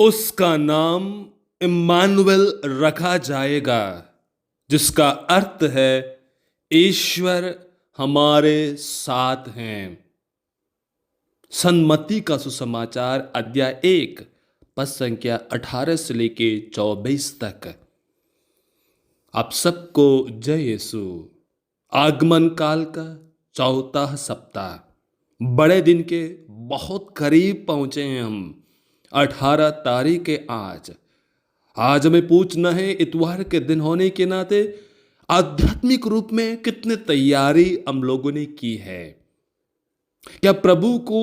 उसका नाम इम्मानुएल रखा जाएगा, जिसका अर्थ है ईश्वर हमारे साथ हैं। सन्मति का सुसमाचार अध्याय 1 पद संख्या 18 से लेके 24 तक। आप सबको जय यीशु। आगमन काल का चौथा सप्ताह, बड़े दिन के बहुत करीब पहुंचे हैं हम। 18 तारीख है आज हमें पूछना है, इतवार के दिन होने के नाते आध्यात्मिक रूप में कितने तैयारी हम लोगों ने की है। क्या प्रभु को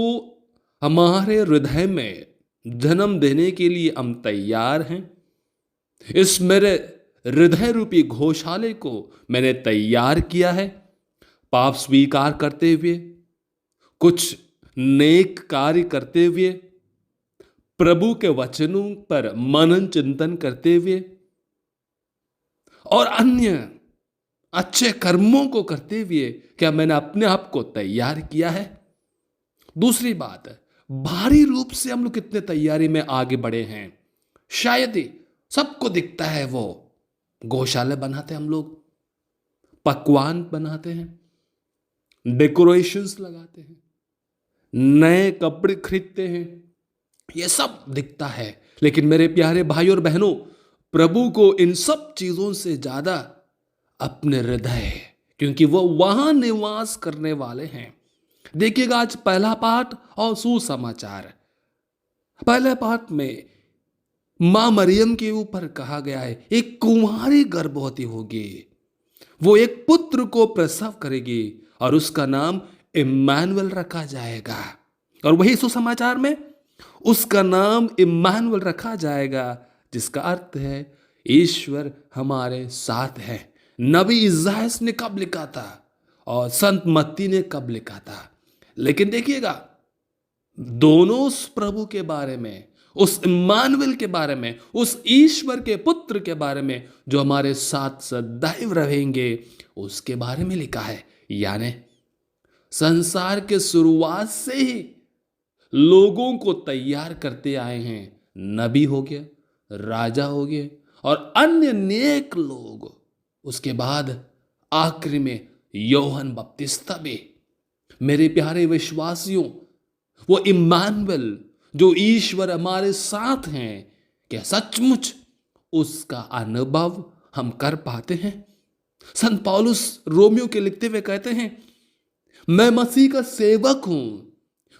हमारे हृदय में जन्म देने के लिए हम तैयार हैं? इस मेरे हृदय रूपी घोषाले को मैंने तैयार किया है, पाप स्वीकार करते हुए, कुछ नेक कार्य करते हुए, प्रभु के वचनों पर मनन चिंतन करते हुए और अन्य अच्छे कर्मों को करते हुए क्या मैंने अपने आप को तैयार किया है? दूसरी बात है, भारी रूप से हम लोग कितने तैयारी में आगे बढ़े हैं। शायद ही सबको दिखता है, वो गौशाले बनाते हैं, हम लोग पकवान बनाते हैं, डेकोरेशंस लगाते हैं, नए कपड़े खरीदते हैं, ये सब दिखता है। लेकिन मेरे प्यारे भाई और बहनों, प्रभु को इन सब चीजों से ज्यादा अपने हृदय, क्योंकि वो वहां निवास करने वाले हैं। देखिएगा आज पहला पाठ और सुसमाचार। पहले पाठ में मां मरियम के ऊपर कहा गया है, एक कुंवारी गर्भवती होगी, वो एक पुत्र को प्रसव करेगी और उसका नाम इम्मानुएल रखा जाएगा। और वही सुसमाचार में उसका नाम इम्मानुएल रखा जाएगा, जिसका अर्थ है ईश्वर हमारे साथ है। नबी इसायाह ने कब लिखा था और संत मत्ती ने कब लिखा था? लेकिन देखिएगा, दोनों उस प्रभु के बारे में, उस इम्मानुएल के बारे में, उस ईश्वर के पुत्र के बारे में जो हमारे साथ सदैव रहेंगे, उसके बारे में लिखा है। यानी संसार के शुरुआत से ही लोगों को तैयार करते आए हैं। नबी हो गया, राजा हो गए और अन्य नेक लोग, उसके बाद आखिरी में यूहन्ना बपतिस्ता भी। मेरे प्यारे विश्वासियों, वो इम्मानुएल जो ईश्वर हमारे साथ हैं, क्या सचमुच उसका अनुभव हम कर पाते हैं? संत पौलुस रोमियो के लिखते हुए कहते हैं, मैं मसीह का सेवक हूं,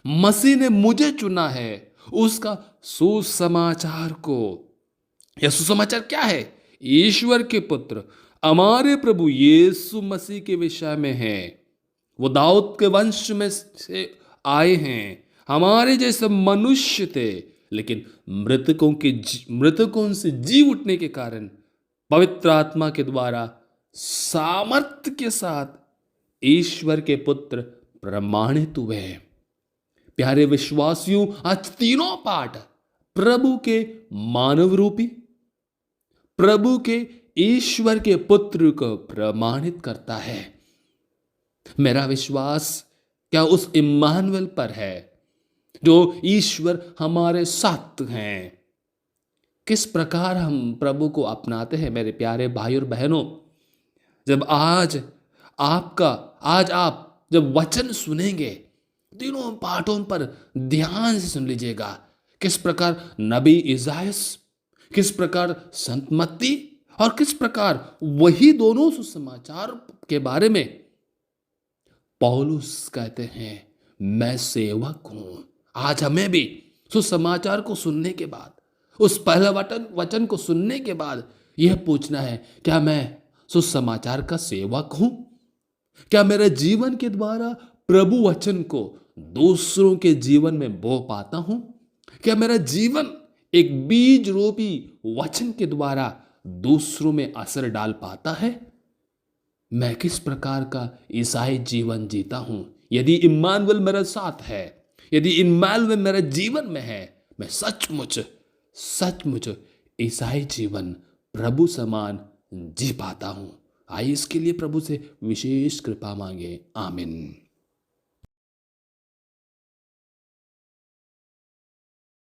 मसीह ने मुझे चुना है उसका सुसमाचार को। यह सुसमाचार क्या है? ईश्वर के पुत्र हमारे प्रभु यीशु मसीह के विषय में है। वो दाऊद के वंश में से आए हैं, हमारे जैसे मनुष्य थे, लेकिन मृतकों से जी उठने के कारण पवित्र आत्मा के द्वारा सामर्थ्य के साथ ईश्वर के पुत्र प्रमाणित हुए हैं। प्यारे विश्वासियों, आज तीनों पाठ प्रभु के मानव रूपी, प्रभु के ईश्वर के पुत्र को प्रमाणित करता है। मेरा विश्वास क्या उस इम्मानुएल पर है जो ईश्वर हमारे साथ हैं। किस प्रकार हम प्रभु को अपनाते हैं मेरे प्यारे भाई और बहनों? जब आज आप जब वचन सुनेंगे, तीनों पाठों पर ध्यान से सुन लीजिएगा। किस प्रकार नबी इसायाह, किस प्रकार संत मत्ती और किस प्रकार वही दोनों सुसमाचार के बारे में पौलुस कहते हैं, मैं सेवक हूं। आज हमें भी सुसमाचार को सुनने के बाद, उस पहले वचन को सुनने के बाद यह पूछना है, क्या मैं सुसमाचार का सेवक हूं? क्या मेरे जीवन के द्वारा प्रभु वचन को दूसरों के जीवन में बो पाता हूं? क्या मेरा जीवन एक बीज रूपी वचन के द्वारा दूसरों में असर डाल पाता है? मैं किस प्रकार का ईसाई जीवन जीता हूं? यदि इम्मानुएल मेरे साथ है, यदि इम्मानुएल मेरे जीवन में है, मैं सचमुच ईसाई जीवन प्रभु समान जी पाता हूं। आइए इसके लिए प्रभु से विशेष कृपा मांगे। आमीन।